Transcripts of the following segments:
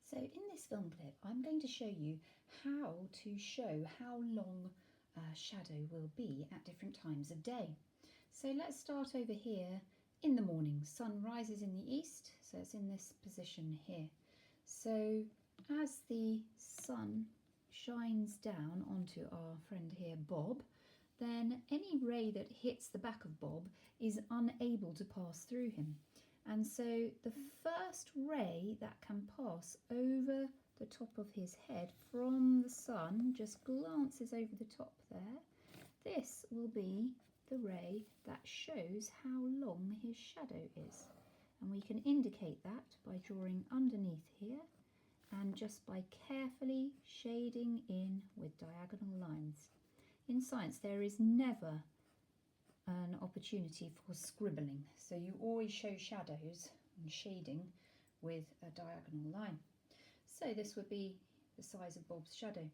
So in this film clip, I'm going to show you how to show how long a shadow will be at different times of day. So let's start over here in the morning. Sun rises in the east, so it's in this position here. So as the sun shines down onto our friend here, Bob, then any ray that hits the back of Bob is unable to pass through him. And so the first ray that can pass over the top of his head from the sun just glances over the top there. This will be the ray that shows how long his shadow is. And we can indicate that by drawing underneath here and just by carefully shading in with diagonal lines. In science, there is never an opportunity for scribbling, so you always show shadows and shading with a diagonal line. So this would be the size of Bob's shadow.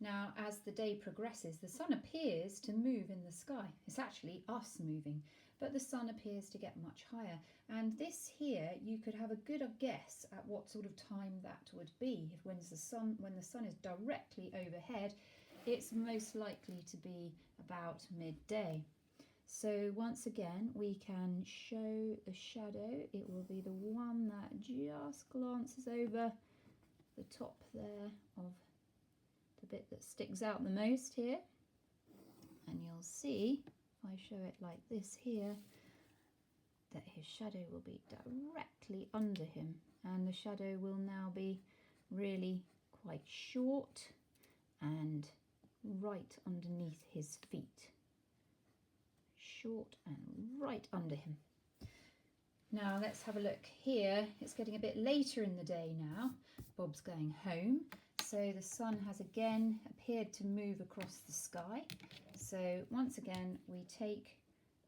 Now, as the day progresses, the sun appears to move in the sky. It's actually us moving, but the sun appears to get much higher. And this here, you could have a good guess at what sort of time that would be. When the sun is directly overhead, it's most likely to be about midday. So once again, we can show the shadow. It will be the one that just glances over the top there of the bit that sticks out the most here. And you'll see, if I show it like this here, that his shadow will be directly under him. And the shadow will now be really quite short and right underneath his feet. Short and right under him. Now let's have a look here. It's getting a bit later in the day now. Bob's going home. So the sun has again appeared to move across the sky. So once again, we take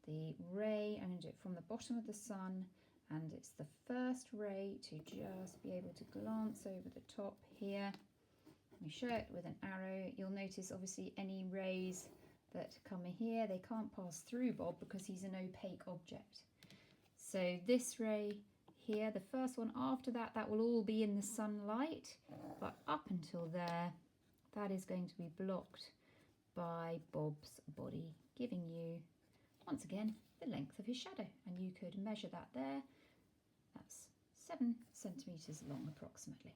the ray, I'm going to do it from the bottom of the sun, and it's the first ray to just be able to glance over the top here. We show it with an arrow. You'll notice obviously any rays that come here, they can't pass through Bob because he's an opaque object. So this ray here, the first one after that, that will all be in the sunlight, but up until there, that is going to be blocked by Bob's body, giving you, once again, the length of his shadow. And you could measure that there. That's 7 centimetres long approximately.